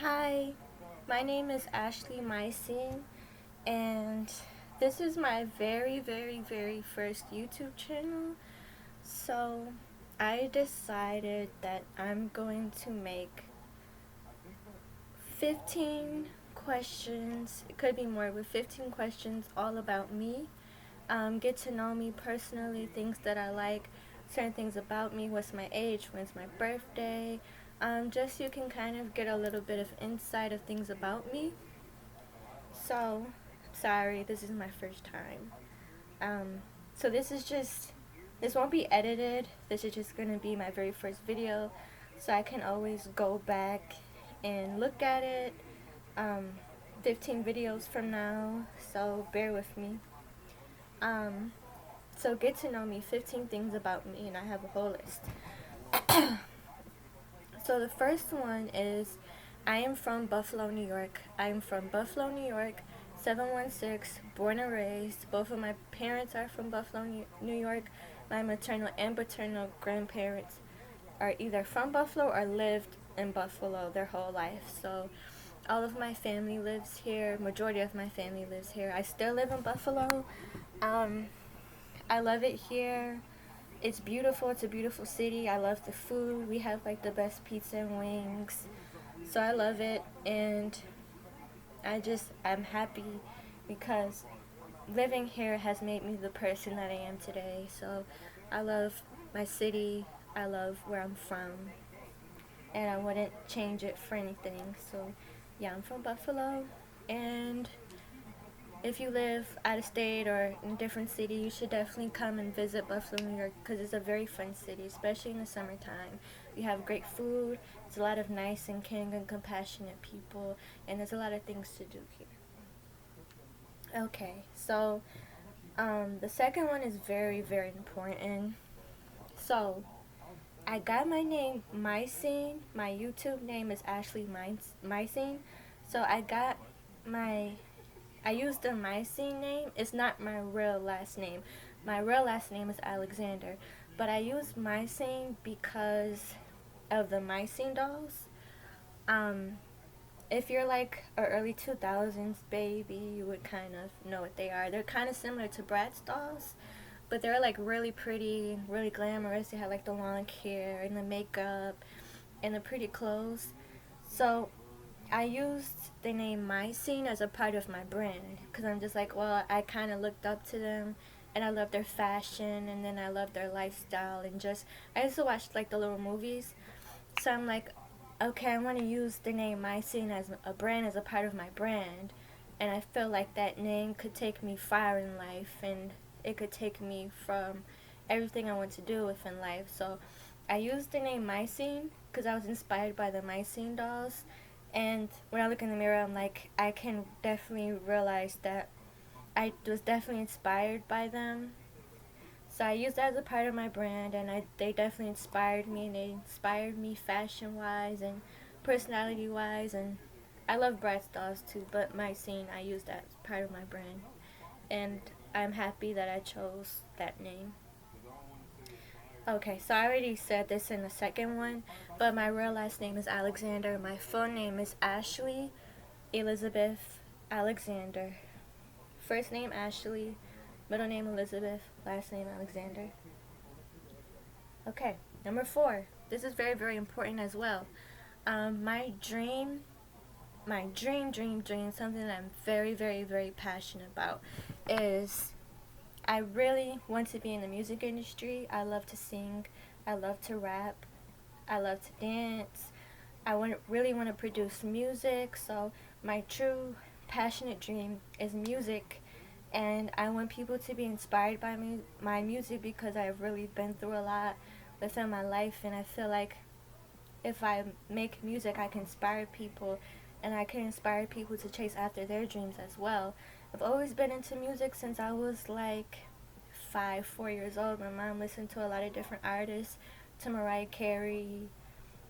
Hi, my name is Ashley Myscene, and this is my very first YouTube channel. So, I decided that I'm going to make 15 questions, it could be more, but 15 questions all about me. Get to know me personally, things that I like, certain things about me, what's my age, when's my birthday, just so you can kind of get a little bit of insight of things about me. So, sorry, this is my first time. Um, so this won't be edited. This is just going to be my very first video. So I can always go back and look at it 15 videos from now. So bear with me. Um, so get to know me, 15 things about me, and I have a whole list. So the first one is I am from Buffalo, New York. I am from Buffalo, New York, 716, born and raised. Both of my parents are from Buffalo, New York. My maternal and paternal grandparents are either from Buffalo or lived in Buffalo their whole life. So all of my family lives here. Majority of my family lives here. I still live in Buffalo. Um, I love it here. It's beautiful. It's a beautiful city. I love the food. We have like the best pizza and wings. So I love it, and I'm happy because living here has made me the person that I am today. So I love my city. I love where I'm from, and I wouldn't change it for anything. So yeah, I'm from Buffalo, and if you live out of state or in a different city, you should definitely come and visit Buffalo, New York, because it's a very fun city, especially in the summertime. We have great food, there's a lot of nice and caring and compassionate people, and there's a lot of things to do here. Okay, so the second one is very important. So, I got my name Myscene. My YouTube name is Ashley Myscene. So my I used the Myscene name. It's not my real last name. My real last name is Alexander. But I used Myscene because of the Myscene dolls. Um, if you're like a early 2000s baby, you would kind of know what they are. They're kind of similar to Bratz dolls, but they're like really pretty, really glamorous. They have like the long hair and the makeup and the pretty clothes. So I used the name Myscene as a part of my brand because I'm just like, well, I kind of looked up to them and I love their fashion and then I love their lifestyle and just, I used to watch like the little movies. So I'm like, okay, I want to use the name Myscene as a brand, as a part of my brand. And I feel like that name could take me far in life and it could take me from everything I want to do within life. So I used the name Myscene because I was inspired by the Myscene dolls. And when I look in the mirror, I'm like, I can definitely realize that I was definitely inspired by them. So I used that as a part of my brand, and they definitely inspired me, and they inspired me fashion-wise and personality-wise, and I love Bratz dolls too, but Myscene, I used that as part of my brand, and I'm happy that I chose that name. Okay, so I already said this in the second one, but my real last name is Alexander. My full name is Ashley Elizabeth Alexander. First name Ashley, middle name Elizabeth, last name Alexander. Okay, number 4. This is very important as well. My dream, something that I'm very passionate about is I really want to be in the music industry. I love to sing. I love to rap. I love to dance. Really want to produce music. So my true passionate dream is music, and I want people to be inspired by my music because I've really been through a lot within my life, and I feel like if I make music, I can inspire people, and I can inspire people to chase after their dreams as well. I've always been into music since I was like 4 years old. My mom listened to a lot of different artists, to Mariah Carey,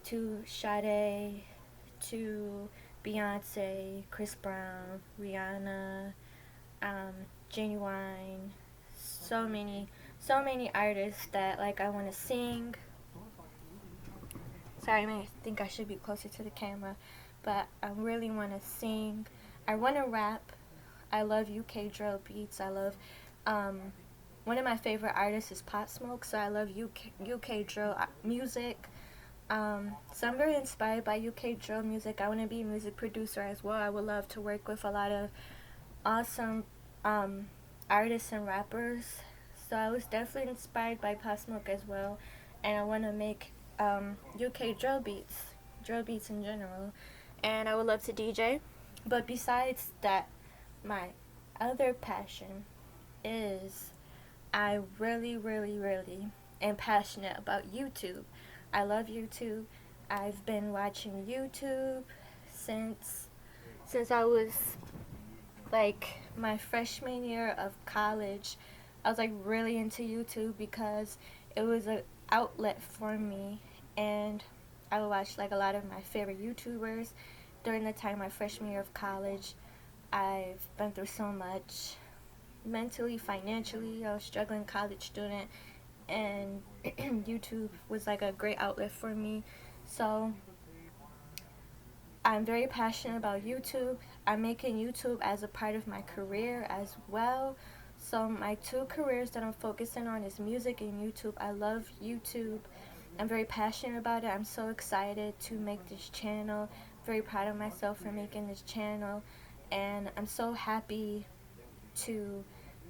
to Sade, to Beyonce, Chris Brown, Rihanna, um, Genuine, so many artists that like I want to sing. Sorry, I think I should be closer to the camera. but I really want to sing. I want to rap. I love UK drill beats. I love, one of my favorite artists is Pop Smoke, so I love UK drill music. So I'm very inspired by UK drill music. I want to be a music producer as well. I would love to work with a lot of awesome artists and rappers. So I was definitely inspired by Pop Smoke as well, and I want to make UK drill beats in general, and I would love to DJ. But besides that, my other passion is I really, really, really am passionate about YouTube. I love YouTube. I've been watching YouTube since I was like my freshman year of college. I was like really into YouTube because it was an outlet for me, and I would watch like a lot of my favorite YouTubers during the time my freshman year of college. I've been through so much mentally, financially. I was a struggling college student, and YouTube was like a great outlet for me. So I'm very passionate about YouTube. I'm making YouTube as a part of my career as well. So my two careers that I'm focusing on is music and YouTube. I love YouTube. I'm very passionate about it. I'm so excited to make this channel. Very proud of myself for making this channel, and I'm so happy to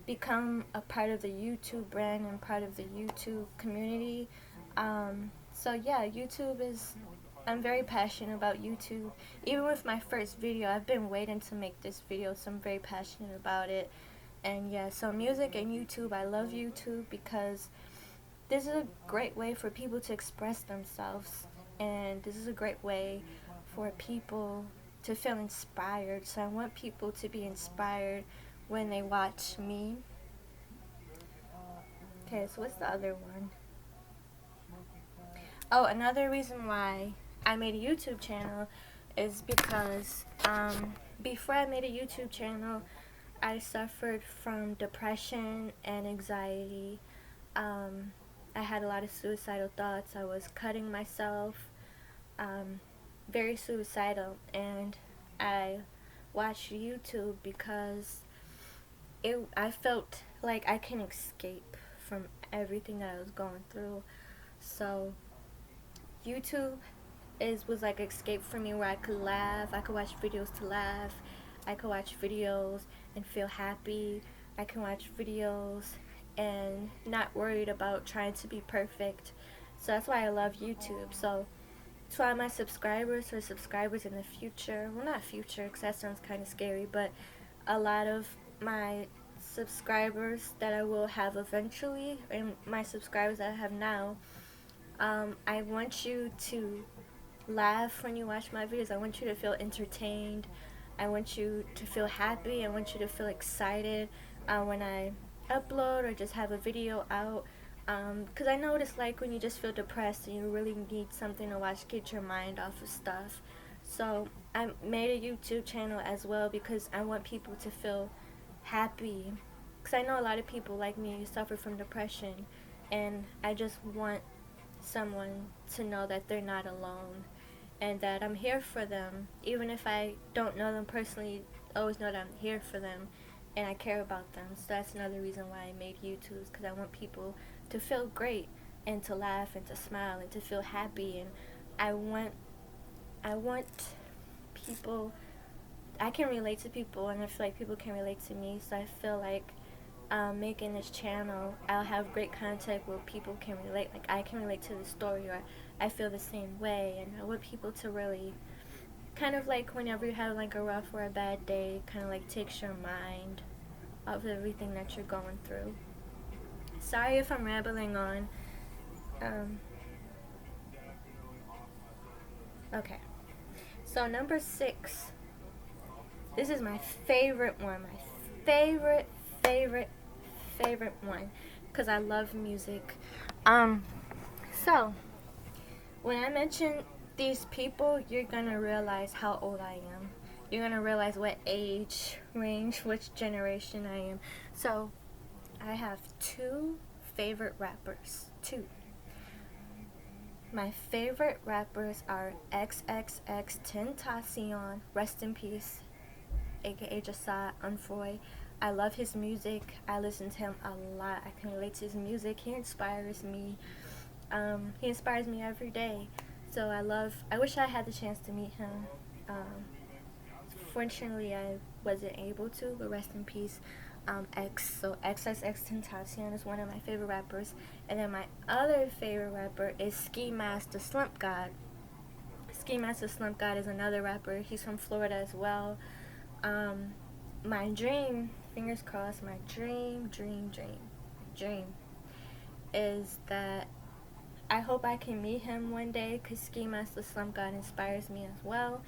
become a part of the YouTube brand and part of the YouTube community. So yeah, I'm very passionate about YouTube. Even with my first video, I've been waiting to make this video, so I'm very passionate about it. And yeah, so music and YouTube, I love YouTube because this is a great way for people to express themselves, and this is a great way for people to feel inspired. So I want people to be inspired when they watch me. Okay, so what's the other one? Oh, another reason why I made a YouTube channel is because before I made a YouTube channel, I suffered from depression and anxiety. I had a lot of suicidal thoughts. I was cutting myself, very suicidal, and I watched YouTube because I felt like I can escape from everything that I was going through. So YouTube was like escape for me, where I could laugh. I could watch videos to laugh. I could watch videos and feel happy. I can watch videos and not worried about trying to be perfect. So that's why I love YouTube. So to all my subscribers or subscribers in the future, well, not future because that sounds kind of scary, but a lot of my subscribers that I will have eventually, and my subscribers that I have now, I want you to laugh when you watch my videos. I want you to feel entertained. I want you to feel happy. I want you to feel excited when I upload or just have a video out. Because I know what it's like when you just feel depressed and you really need something to watch, get your mind off of stuff. So I made a YouTube channel as well because I want people to feel happy. Because I know a lot of people like me suffer from depression, and I just want someone to know that they're not alone and that I'm here for them. Even if I don't know them personally, always know that I'm here for them and I care about them. So that's another reason why I made YouTube, because I want people to feel great and to laugh and to smile and to feel happy. And I want people, I can relate to people, and I feel like people can relate to me. So I feel like making this channel, I'll have great content where people can relate. Like I can relate to the story, or I feel the same way, and I want people to really kind of like whenever you have like a rough or a bad day, kind of like takes your mind off of everything that you're going through. Sorry if I'm rambling on. Okay. So number 6. This is my favorite one. My favorite one, because I love music. So when I mention these people, you're gonna realize how old I am. You're gonna realize what age range, which generation I am. So I have 2 favorite rappers. 2. My favorite rappers are XXXTentacion, rest in peace, aka Jasad Unfroy. I love his music. I listen to him a lot. I can relate to his music. He inspires me. He inspires me every day. So I wish I had the chance to meet him. Um, Fortunately, I wasn't able to, but rest in peace. So XXXTentacion is one of my favorite rappers. And then my other favorite rapper is Ski Mask the Slump God. Ski Mask the Slump God is another rapper. He's from Florida as well. Um, my dream, fingers crossed, my dream is that I hope I can meet him one day, because Ski Mask the Slump God inspires me as well.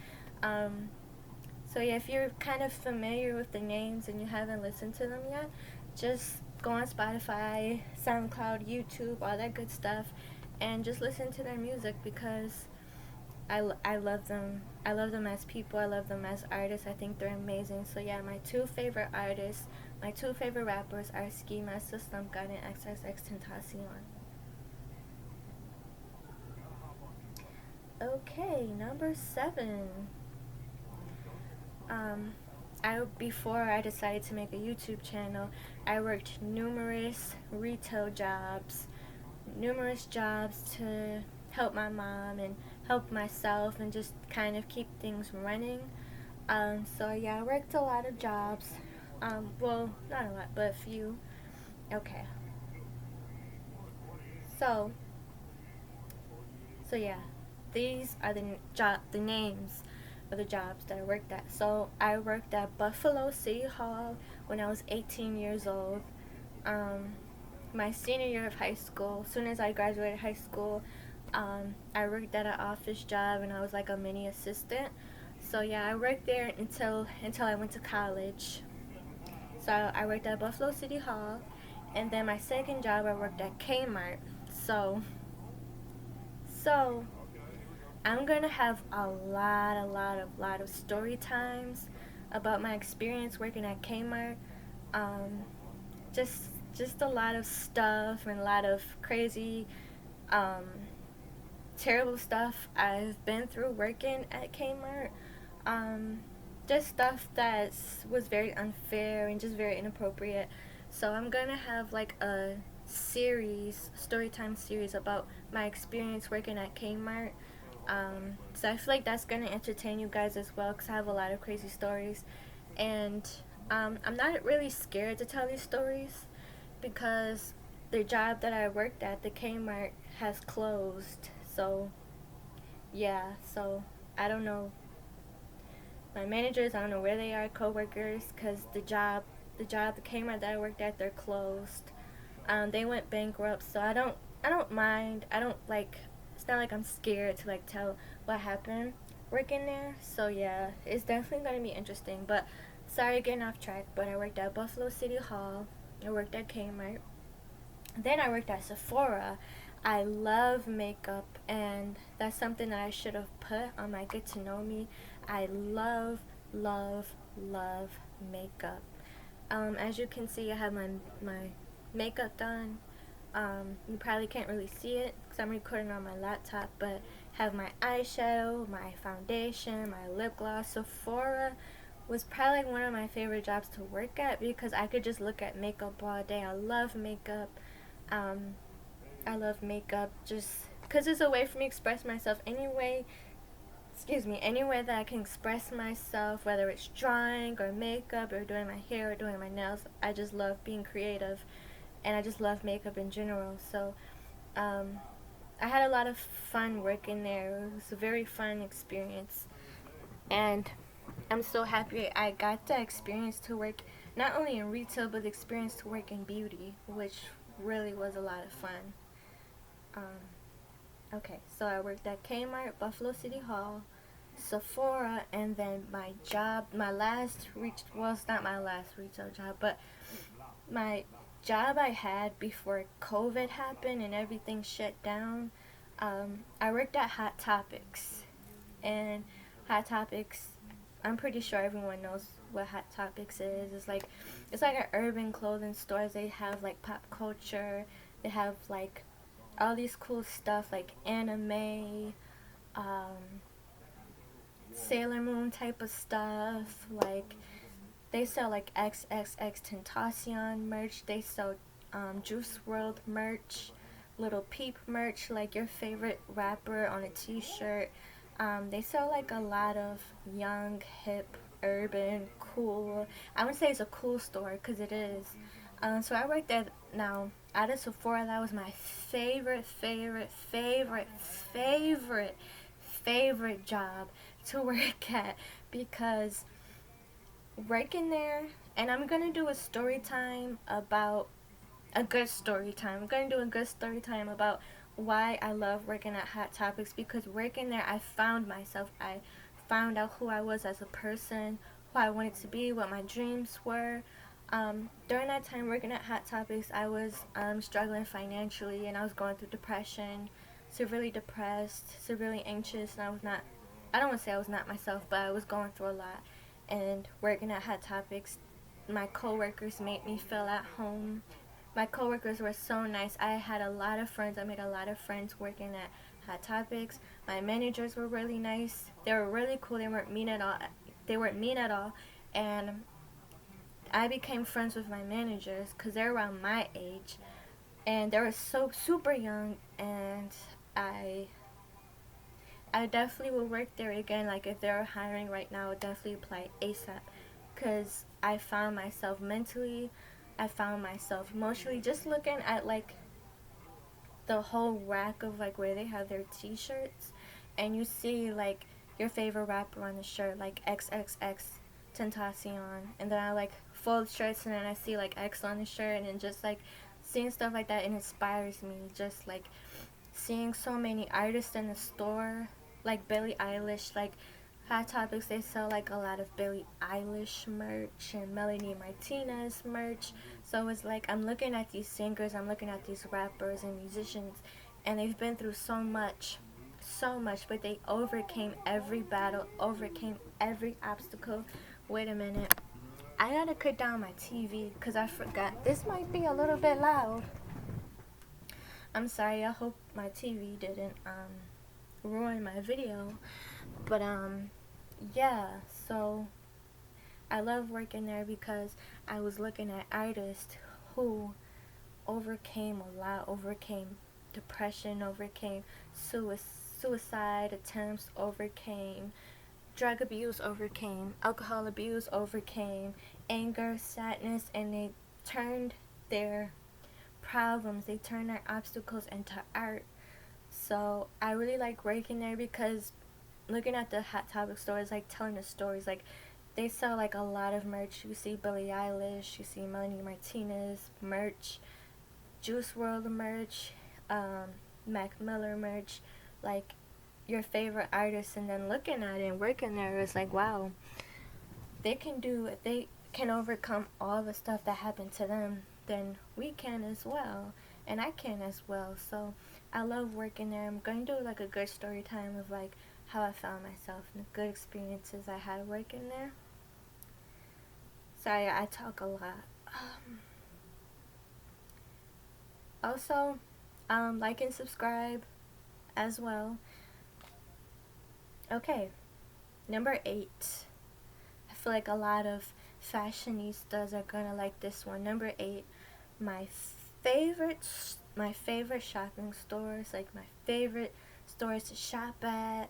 So yeah, if you're kind of familiar with the names and you haven't listened to them yet, just go on Spotify, SoundCloud, YouTube, all that good stuff, and just listen to their music, because I love them. I love them as people. I love them as artists. I think they're amazing. So yeah, my two favorite artists, my two favorite rappers are Ski Mask the Slump God and XXXTentacion. Okay, number 7. Um, before I decided to make a YouTube channel, I worked numerous retail jobs, numerous jobs to help my mom and help myself and just kind of keep things running. So yeah, I worked a lot of jobs. Well, not a lot, but a few. Okay. So, so yeah, these are the names of the jobs that I worked at. So I worked at Buffalo City Hall when I was 18 years old. My senior year of high school, as soon as I graduated high school, I worked at an office job and I was like a mini assistant. So yeah, I worked there until I went to college. So I worked at Buffalo City Hall, and then my second job I worked at Kmart. So so I'm gonna have a lot of story times about my experience working at Kmart. Um, just just a lot of stuff and a lot of crazy, um, terrible stuff I've been through working at Kmart. Um, just stuff that was very unfair and just very inappropriate. So I'm gonna have like a storytime series about my experience working at Kmart. So I feel like that's gonna entertain you guys as well, because I have a lot of crazy stories, and I'm not really scared to tell these stories, because the job that I worked at, the Kmart, has closed. So yeah, so I don't know my managers. I don't know where they are, coworkers, because the Kmart that I worked at, they're closed. They went bankrupt, so I don't mind. I don't like. It's not like I'm scared to like tell what happened working there. So yeah, it's definitely gonna be interesting. But sorry, getting off track. But I worked at Buffalo City Hall. I worked at Kmart. Then I worked at Sephora. I love makeup, and that's something that I should have put on my get to know me. I love makeup. As you can see, I have my makeup done. You probably can't really see it because I'm recording on my laptop, but have my eyeshadow, my foundation, my lip gloss. Sephora was probably one of my favorite jobs to work at, because I could just look at makeup all day. I love makeup. Um, I love makeup just because it's a way for me to express myself anyway. Any way that I can express myself, whether it's drawing or makeup or doing my hair or doing my nails. I just love being creative, and I just love makeup in general. So I had a lot of fun working there. It was a very fun experience, and I'm so happy I got the experience to work not only in retail, but the experience to work in beauty, which really was a lot of fun. Okay, so I worked at Kmart, Buffalo City Hall, Sephora, and then well, it's not my last retail job, but my job I had before COVID happened and everything shut down. I worked at Hot Topics, and Hot Topics, I'm pretty sure everyone knows what Hot Topics is. It's like an urban clothing store. They have like pop culture. They have like all these cool stuff like anime, Sailor Moon type of stuff. Like they sell like XXX Tentacion merch. They sell Juice World merch, Little Peep merch, like your favorite rapper on a t-shirt. They sell like a lot of young, hip, urban, cool. I would say it's a cool store because it is. So I work there now. Out of Sephora, that was my favorite job to work at, because working there, and I'm gonna do a story time about a good story time. I'm gonna do a good story time about why I love working at Hot Topics, because working there I found myself. I found out who I was as a person, who I wanted to be, what my dreams were. During that time working at Hot Topics, I was struggling financially, and I was going through depression, severely depressed, severely anxious, and I don't want to say I was not myself, but I was going through a lot. And working at Hot Topics, my coworkers made me feel at home. My coworkers were so nice. I had a lot of friends. I made a lot of friends working at Hot Topics. My managers were really nice. They were really cool. They weren't mean at all. And I became friends with my managers because they're around my age, and they were so super young. And I definitely will work there again. Like if they're hiring right now, I would definitely apply ASAP, because I found myself mentally, I found myself emotionally, just looking at like the whole rack of like where they have their t-shirts, and you see like your favorite rapper on the shirt, like XXX Tentacion, and then I like fold shirts, and then I see like X on the shirt, and just like seeing stuff like that, it inspires me. Just like seeing so many artists in the store, like Billie Eilish, like Hot Topics, they sell like a lot of Billie Eilish merch and Melanie Martinez merch. So it's like I'm looking at these singers, I'm looking at these rappers and musicians, and they've been through so much, but they overcame every battle, overcame every obstacle. Wait a minute. I gotta cut down my TV because I forgot. This might be a little bit loud. I'm sorry. I hope my TV didn't ruin my video. But yeah. So I love working there because I was looking at artists who overcame a lot, overcame depression, overcame suicide attempts, overcame drug abuse, overcame alcohol abuse, overcame anger, sadness, and they turned their problems, they turned their obstacles into art. So I really like working there because looking at the Hot Topic store is like telling the stories. Like they sell like a lot of merch. You see Billie Eilish, you see Melanie Martinez merch, Juice World merch, Mac Miller merch, like your favorite artists. And then looking at it and working there is like, wow, they can overcome all the stuff that happened to them, then we can as well, and I can as well. So I love working there. I'm going to do like a good story time of like how I found myself and the good experiences I had working there. Sorry, I talk a lot. Also, like and subscribe as well. Okay, number 8. I feel like a lot of fashionistas are gonna like this one. Number 8, my favorite shopping stores, like my favorite stores to shop at,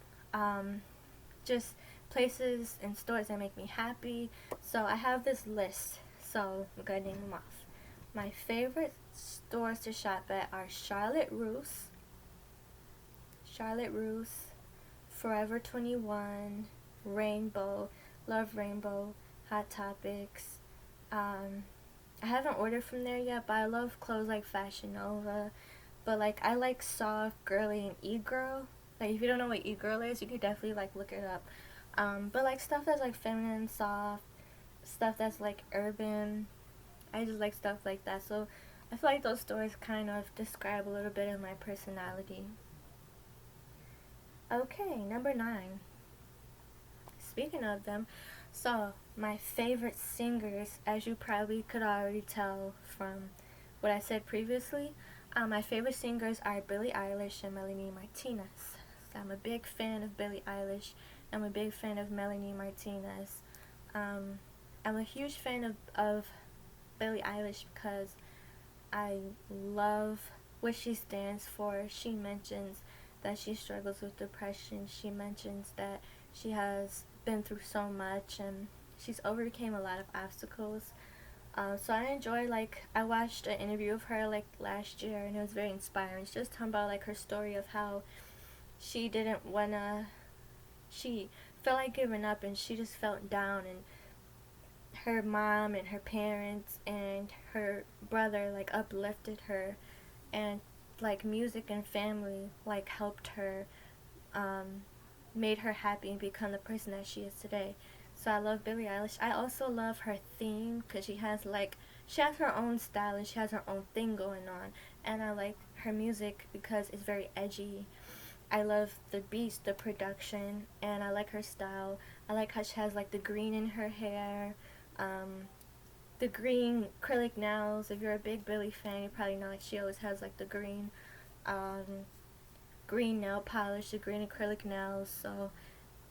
just places and stores that make me happy. So I have this list, so I'm gonna name them off. My favorite stores to shop at are Charlotte Russe, Forever 21, Rainbow, Love Rainbow, Hot Topics. I haven't ordered from there yet, but I love clothes like Fashion Nova. But like I like soft, girly, and e-girl. Like if you don't know what e-girl is, you could definitely like look it up. But like stuff that's like feminine, soft, stuff that's like urban. I just like stuff like that. So I feel like those stores kind of describe a little bit of my personality. Okay, number 9. Speaking of them, so my favorite singers, as you probably could already tell from what I said previously, My favorite singers are Billie Eilish and Melanie Martinez. So I'm a big fan of Billie Eilish. I'm a big fan of Melanie Martinez. Um, I'm a huge fan of Billie Eilish because I love what she stands for. She mentions that she struggles with depression. She mentions that she has been through so much and she's overcame a lot of obstacles. So I enjoy, like, I watched an interview of her like last year and it was very inspiring. She just talking about like her story of how she didn't wanna, she felt like giving up and she just felt down, and her mom and her parents and her brother like uplifted her, and like music and family like helped her, um, made her happy and become the person that she is today. So I love Billie Eilish. I also love her theme because she has her own style and she has her own thing going on, and I like her music because it's very edgy. I love the beats, the production, and I like her style. I like how she has like the green in her hair, um, the green acrylic nails. If you're a big Billie fan, you probably know like she always has like the um, green nail polish, the green acrylic nails. So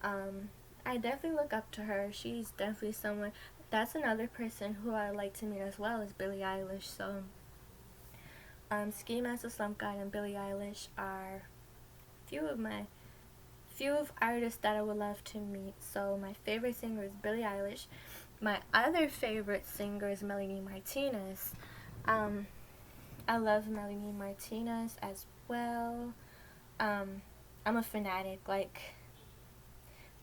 um, I definitely look up to her. She's definitely someone. That's another person who I like to meet as well as Billie Eilish. So Ski Master Slump God and Billie Eilish are few of artists that I would love to meet. So my favorite singer is Billie Eilish. My other favorite singer is Melanie Martinez. Um, I love Melanie Martinez as well. Um, I'm a fanatic, like,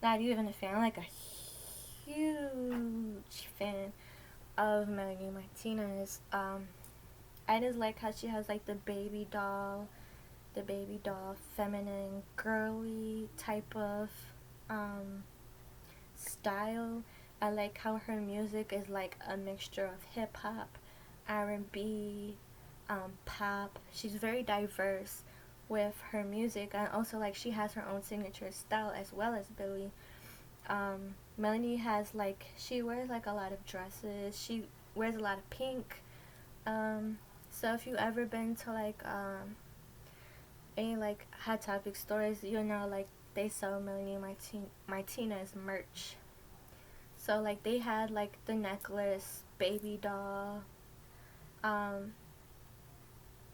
not even a fan, like a huge fan of Melanie Martinez. I just like how she has like the baby doll, feminine, girly type of um, style. I like how her music is like a mixture of hip hop, R&B, pop. She's very diverse with her music, and also like she has her own signature style as well as Billie. Melanie has like, she wears like a lot of dresses. She wears a lot of pink. So if you ever been to like any like Hot Topic stores, you'll know like they sell Melanie Martinez merch. So like they had like the necklace, baby doll, um,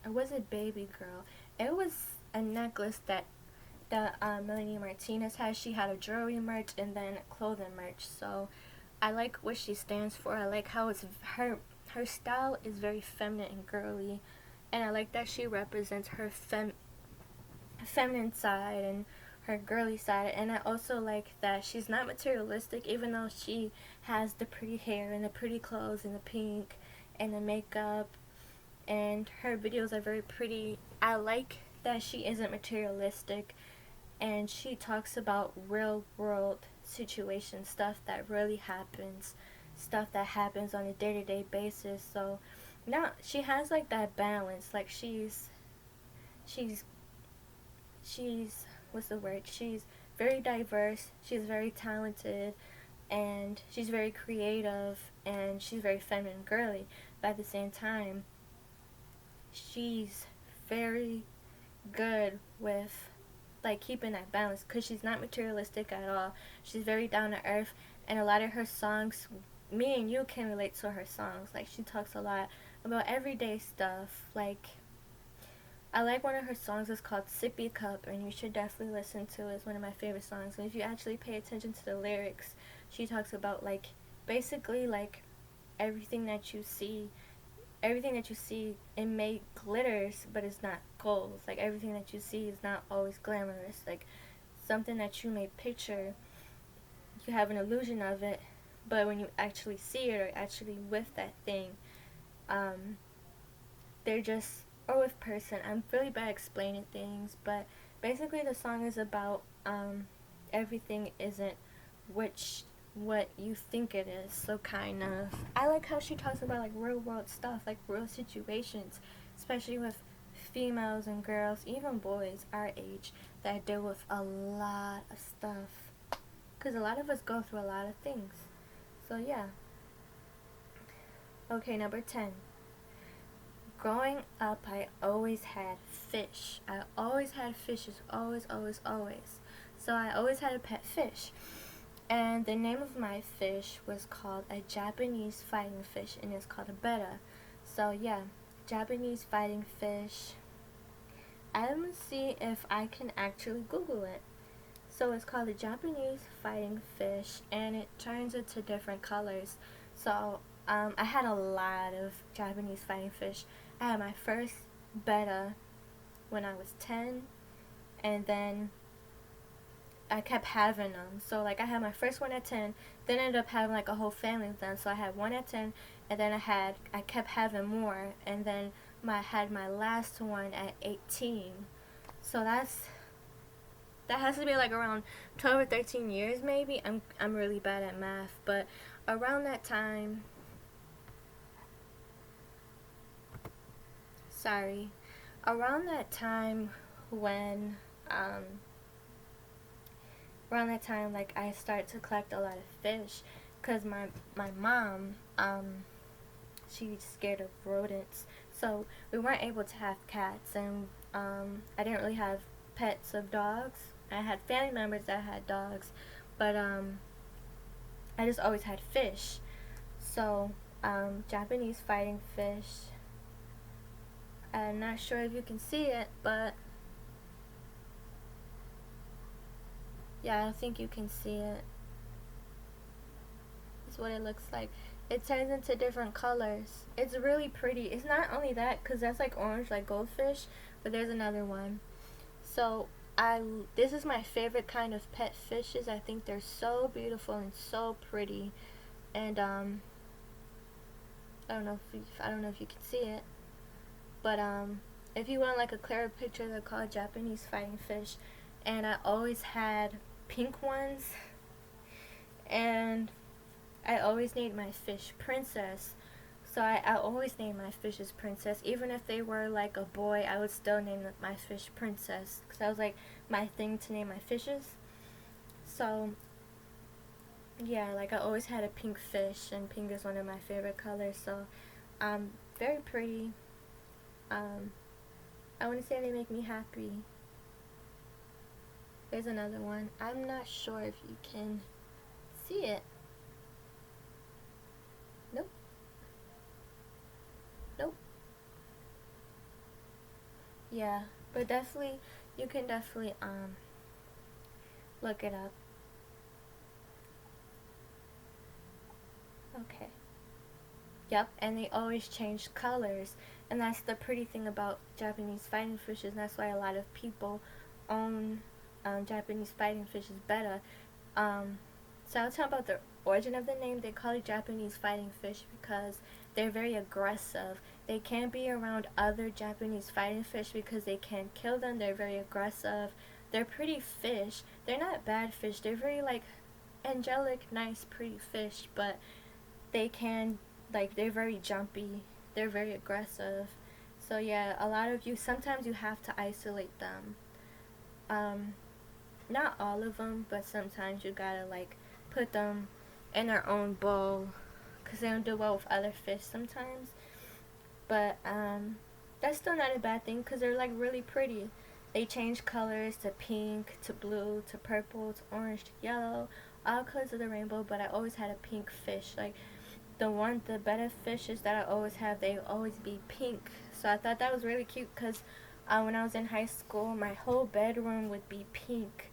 or was it baby girl? It was a necklace that Melanie Martinez has. She had a jewelry merch and then clothing merch. So I like what she stands for. I like how it's her style is very feminine and girly, and I like that she represents her feminine side and her girly side. And I also like that she's not materialistic, even though she has the pretty hair and the pretty clothes and the pink and the makeup, and her videos are very pretty. I like that she isn't materialistic and she talks about real world situations, stuff that really happens, stuff that happens on a day-to-day basis. So now she has like that balance, like she's she's what's the word, she's very diverse, she's very talented, and she's very creative, and she's very feminine and girly, but at the same time she's very good with like keeping that balance because she's not materialistic at all. She's very down to earth, and a lot of her songs, me and you can relate to her songs. Like she talks a lot about everyday stuff. Like I like one of her songs, is called Sippy Cup, and you should definitely listen to it. It's one of my favorite songs. And if you actually pay attention to the lyrics, she talks about like basically like everything that you see, it may glitters, but it's not gold. Like everything that you see is not always glamorous. Like something that you may picture, you have an illusion of it, but when you actually see it or actually with that thing, um, they're just, or with person. I'm really bad at explaining things, but basically the song is about everything isn't which what you think it is. So kind of, I like how she talks about like real world stuff, like real situations, especially with females and girls, even boys our age, that deal with a lot of stuff, because a lot of us go through a lot of things. So yeah. Okay, number 10, growing up, I always had fish. I always had fishes, always, always, always. So I always had a pet fish. And the name of my fish was called a Japanese fighting fish, and it's called a betta. So yeah, Japanese fighting fish. I'm gonna see if I can actually Google it. So it's called a Japanese fighting fish, and it turns into different colors. So I had a lot of Japanese fighting fish. I had my first betta when I was 10, and then I kept having them. So like I had my first one at 10, then I ended up having like a whole family of them. So I had one at 10, and then I kept having more, and then I had my last one at 18. So that has to be like around 12 or 13 years maybe. I'm really bad at math, but around that time, around that time when like I started to collect a lot of fish, because my mom, she's scared of rodents, so we weren't able to have cats, and I didn't really have pets of dogs. I had family members that had dogs, but I just always had fish. So Japanese fighting fish, I'm not sure if you can see it, but yeah, I think you can see it. That's what it looks like. It turns into different colors. It's really pretty. It's not only that, because that's like orange, like goldfish, but there's another one. So this is my favorite kind of pet fishes. I think they're so beautiful and so pretty. And I don't know if you can see it, but if you want like a clearer picture, they're called Japanese fighting fish. And I always had pink ones, and I always named my fish Princess. So I always named my fishes Princess. Even if they were like a boy, I would still name my fish Princess, because that was like my thing to name my fishes. So yeah, like I always had a pink fish, and pink is one of my favorite colors. So very pretty. I want to say they make me happy. There's another one. I'm not sure if you can see it. Nope. Yeah, but definitely, you can definitely look it up. Okay. Yep, and they always change colors, and that's the pretty thing about Japanese fighting fishes, and that's why a lot of people own Japanese fighting fishes betta. So I'll tell about the origin of the name. They call it Japanese fighting fish because they're very aggressive. They can't be around other Japanese fighting fish because they can't kill them. They're very aggressive. They're pretty fish. They're not bad fish. They're very like angelic, nice, pretty fish, but they can, like, they're very jumpy. They're very aggressive. So yeah, sometimes you have to isolate them. Not all of them, but sometimes you gotta like put them in their own bowl, because they don't do well with other fish sometimes. But that's still not a bad thing, because they're like really pretty. They change colors to pink, to blue, to purple, to orange, to yellow, all colors of the rainbow. But I always had a pink fish. Like the better fishes that I always have, they always be pink. So I thought that was really cute, because when I was in high school, my whole bedroom would be pink,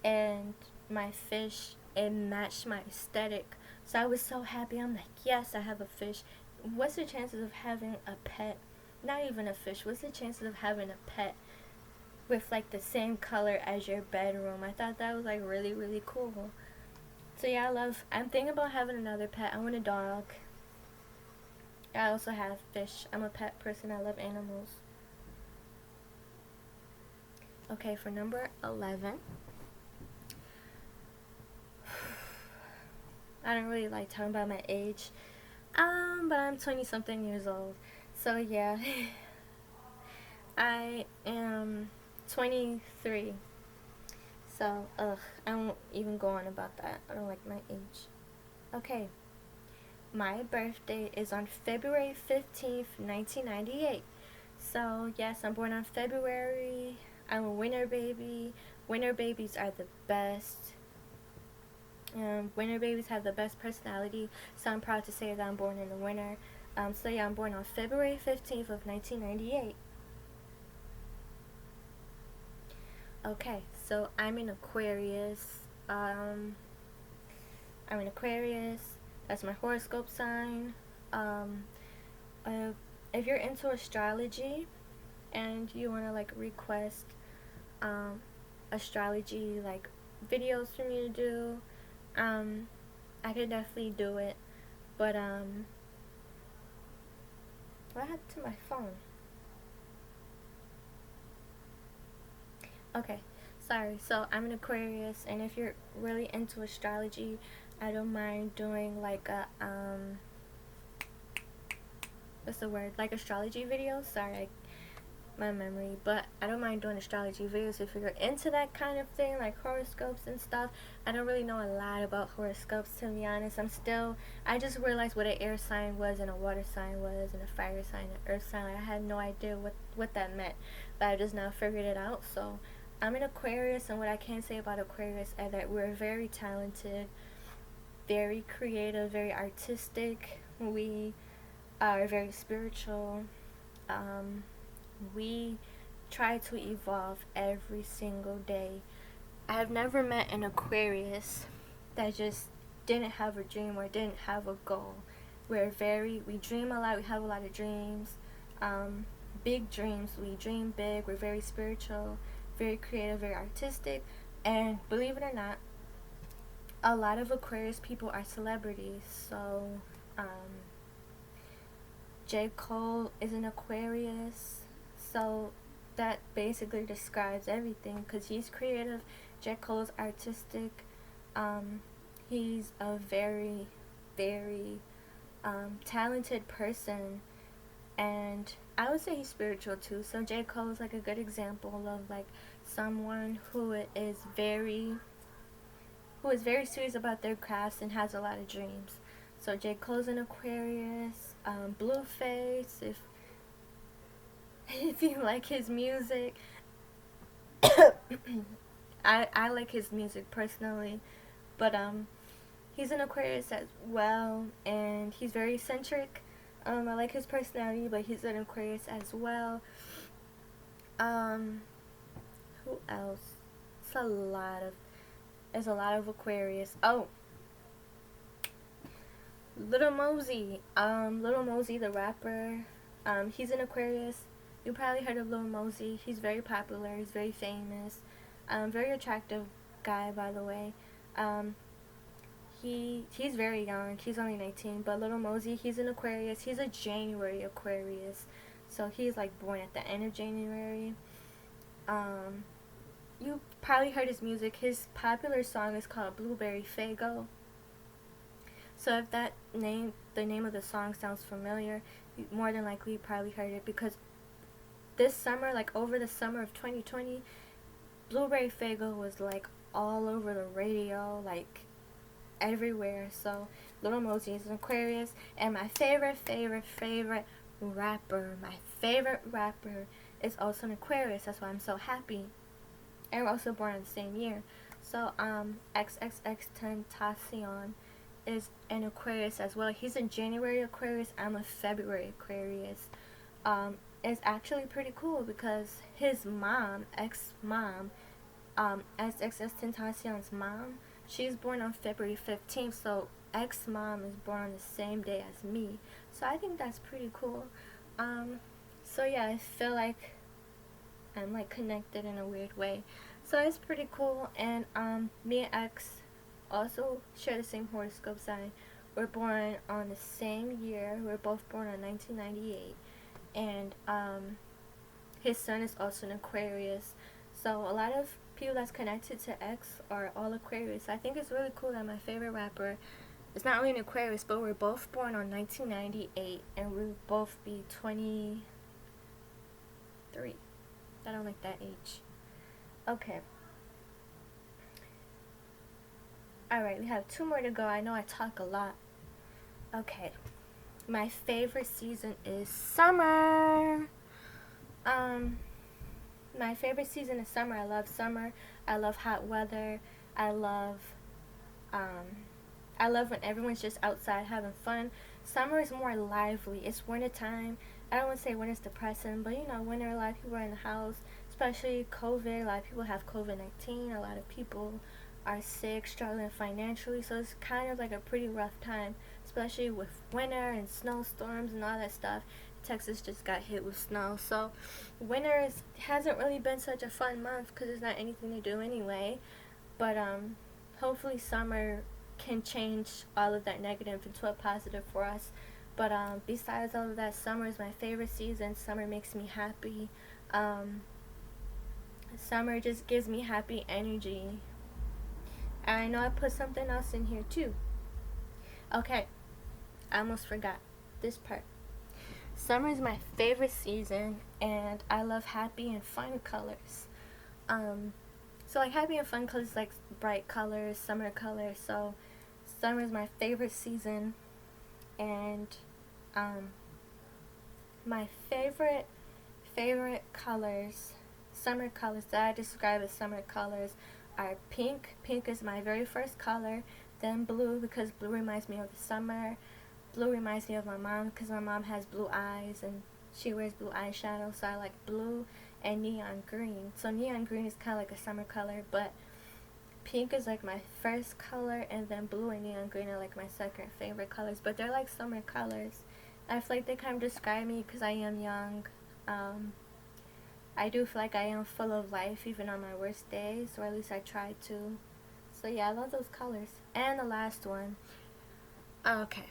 and my fish, it matched my aesthetic. So I was so happy. I'm like, yes, I have a fish. What's the chances of having a pet? Not even a fish. What's the chances of having a pet with like the same color as your bedroom? I thought that was like really, really cool. So yeah, I'm thinking about having another pet. I want a dog. I also have fish. I'm a pet person. I love animals. Okay, for number 11. I don't really like talking about my age. But I'm 20 something years old. So yeah. I am 23. So, I won't even go on about that. I don't like my age. Okay. My birthday is on February 15th, 1998. So yes, I'm born on February. I'm a winter baby. Winter babies are the best. Winter babies have the best personality, so I'm proud to say that I'm born in the winter. So yeah, I'm born on February 15th of 1998. Okay, so I'm an Aquarius. I'm an Aquarius. That's my horoscope sign. Um, uh, if you're into astrology and you want to like request um, astrology like videos for me to do, I could definitely do it. But what happened to my phone? Okay, sorry. So I'm an Aquarius, and if you're really into astrology, I don't mind doing like a what's the word? Like astrology videos. Sorry, my memory, but I don't mind doing astrology videos if you're into that kind of thing, like horoscopes and stuff. I don't really know a lot about horoscopes, to be honest. I just realized what an air sign was and a water sign was and a fire sign and earth sign. I had no idea what that meant, but I just now figured it out. So I'm an Aquarius, and what I can say about Aquarius is that we're very talented, very creative, very artistic. We are very spiritual. We try to evolve every single day. I have never met an Aquarius that just didn't have a dream or didn't have a goal. We dream a lot, we have a lot of dreams, big dreams. We dream big, we're very spiritual, very creative, very artistic, and believe it or not, a lot of Aquarius people are celebrities. So, J. Cole is an Aquarius. So that basically describes everything because he's creative. J. Cole's artistic. He's a very, very talented person, and I would say he's spiritual too. So J. Cole is like a good example of like someone who is very serious about their crafts and has a lot of dreams. So J. Cole's an Aquarius. Blueface, if you like his music. I like his music personally, but he's an Aquarius as well, and he's very eccentric. I like his personality, but he's an Aquarius as well. Who else? There's a lot of Aquarius. Oh, Little Mosey. Little Mosey, the rapper. He's an Aquarius. You probably heard of Lil Mosey. He's very popular. He's very famous. Very attractive guy, by the way. He's very young. He's only 19. But Lil Mosey, he's an Aquarius. He's a January Aquarius. So he's like born at the end of January. You probably heard his music. His popular song is called Blueberry Faygo. So if the name of the song sounds familiar, you more than likely probably heard it, because this summer, like over the summer of 2020, Blueberry Faygo was like all over the radio, like everywhere. So Little Mosey is an Aquarius, and my favorite rapper, is also an Aquarius. That's why I'm so happy. And we're also born in the same year. So XXXTentacion is an Aquarius as well. He's a January Aquarius. I'm a February Aquarius. It's actually pretty cool because his mom, ex-mom, XXXTentacion's mom, she's born on February 15th, so ex-mom is born on the same day as me. So I think that's pretty cool. So yeah, I feel like I'm like connected in a weird way. So it's pretty cool. And me and X also share the same horoscope sign. We're born on the same year. We're both born in 1998. And his son is also an Aquarius. So a lot of people that's connected to X are all Aquarius. I think it's really cool that my favorite rapper is not only an Aquarius, but we're both born on 1998, and we'll both be 23. I don't like that age. Okay. Alright, we have 2 more to go. I know I talk a lot. Okay. My favorite season is summer. Um, my favorite season is summer. I love summer. I love hot weather. I love um, I love when everyone's just outside having fun. Summer is more lively. It's winter time. I don't want to say winter's depressing, but you know, winter, a lot of people are in the house, especially COVID. A lot of people have COVID-19. A lot of people are sick, struggling financially. So it's kind of like a pretty rough time, especially with winter and snowstorms and all that stuff. Texas just got hit with snow. So hasn't really been such a fun month because there's not anything to do anyway. But hopefully summer can change all of that negative into a positive for us. But besides all of that, summer is my favorite season. Summer makes me happy. Summer just gives me happy energy. And I know I put something else in here too. Okay, I almost forgot this part. Summer is my favorite season, and I love happy and fun colors. So like happy and fun colors, like bright colors, summer colors. So summer is my favorite season, and my favorite colors, summer colors that I describe as summer colors are pink. Pink is my very first color. Then blue, because blue reminds me of the summer. Blue reminds me of my mom because my mom has blue eyes and she wears blue eyeshadow, so I like blue. And neon green. So neon green is kind of like a summer color, but pink is like my first color, and then blue and neon green are like my second favorite colors, but they're like summer colors. I feel like they kind of describe me because I am young. I do feel like I am full of life even on my worst days, or at least I try to. So yeah, I love those colors. And the last one. Okay.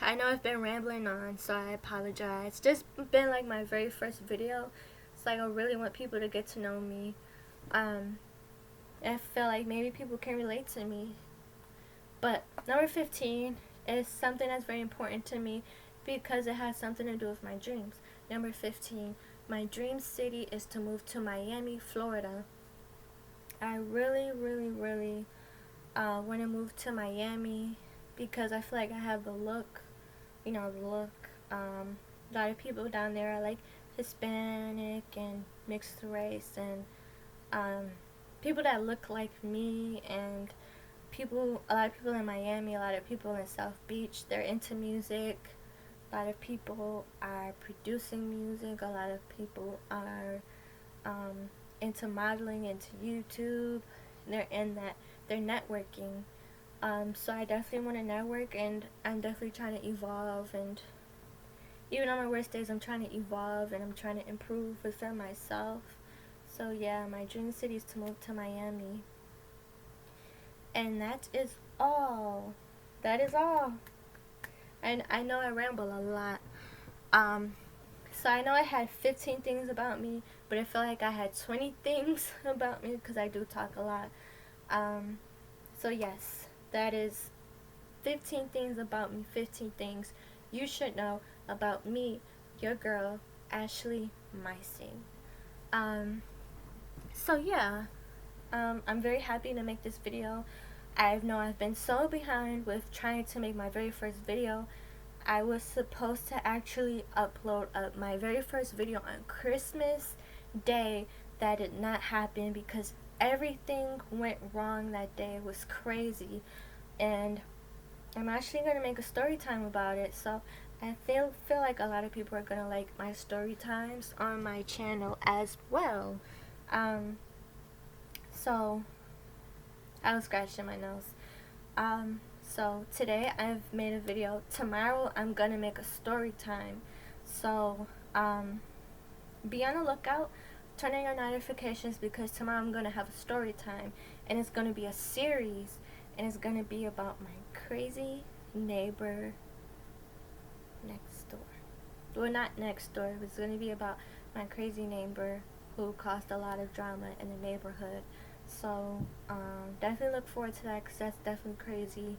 I know I've been rambling on, so I apologize. Just been like my very first video. Like I really want people to get to know me. And I feel like maybe people can relate to me. But number 15 is something that's very important to me because it has something to do with my dreams. Number 15, my dream city is to move to Miami, Florida. I really want to move to Miami because I feel like I have the look. You know, the look. A lot of people down there are like Hispanic and mixed race, and people that look like me, and a lot of people in Miami, a lot of people in South Beach, they're into music. A lot of people are producing music. A lot of people are into modeling, into YouTube. They're networking. So I definitely want to network, and I'm definitely trying to evolve, and even on my worst days, I'm trying to evolve and I'm trying to improve within myself. So yeah, my dream city is to move to Miami. And that is all. That is all. And I know I ramble a lot. So I know I had 15 things about me, but I feel like I had 20 things about me because I do talk a lot. So yes, that is 15 things about me, 15 things you should know about me, your girl, Ashley Myscene. So yeah, I'm very happy to make this video. I know I've been so behind with trying to make my very first video. I was supposed to actually upload my very first video on Christmas Day. That did not happen because everything went wrong that day. It was crazy, and I'm actually going to make a story time about it. So I feel like a lot of people are going to like my story times on my channel as well. So I was scratching my nose. So today I've made a video. Tomorrow I'm going to make a story time. So be on the lookout. Turn on your notifications because tomorrow I'm going to have a story time. And it's going to be a series. And it's going to be about my crazy neighbor next door. Well, not next door. It's going to be about my crazy neighbor who caused a lot of drama in the neighborhood. So definitely look forward to that because that's definitely crazy.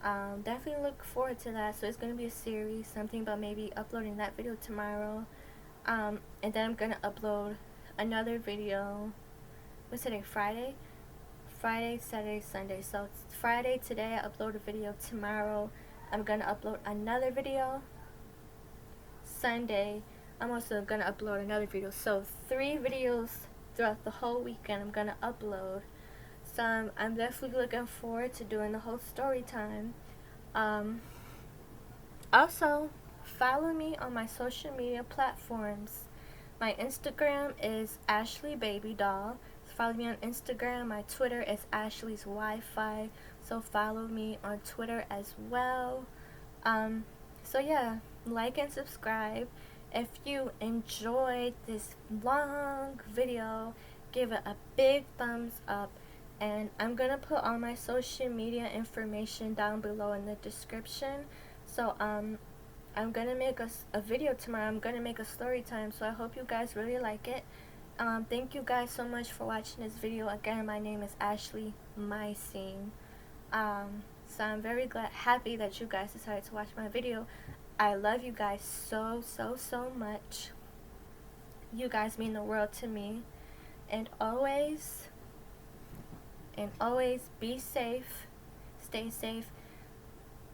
Definitely look forward to that. So it's going to be a series, something about maybe uploading that video tomorrow. And then I'm going to upload another video. What's today? Friday, Saturday, Sunday. So it's Friday today. I upload a video. Tomorrow I'm going to upload another video. Sunday I'm also gonna upload another video. So 3 videos throughout the whole weekend I'm gonna upload. So I'm definitely looking forward to doing the whole story time. Also, follow me on my social media platforms. My Instagram is AshleyyBabyDoll. Follow me on Instagram. My Twitter is Ashley's Wi-Fi. So follow me on Twitter as well. So yeah, like and subscribe. If you enjoyed this long video, give it a big thumbs up. And I'm gonna put all my social media information down below in the description. So I'm gonna make a video tomorrow. I'm gonna make a story time, so I hope you guys really like it. Thank you guys so much for watching this video. Again, my name is Ashley Myscene. So I'm very happy that you guys decided to watch my video. I love you guys so much. You guys mean the world to me. And always be safe, stay safe,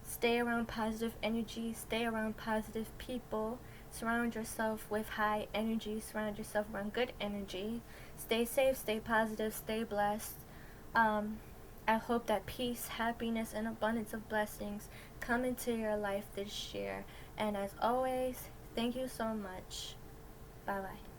stay around positive energy, stay around positive people, surround yourself with high energy, surround yourself around good energy, stay safe, stay positive, stay blessed. I hope that peace, happiness, and abundance of blessings come into your life this year. And as always, thank you so much. Bye bye.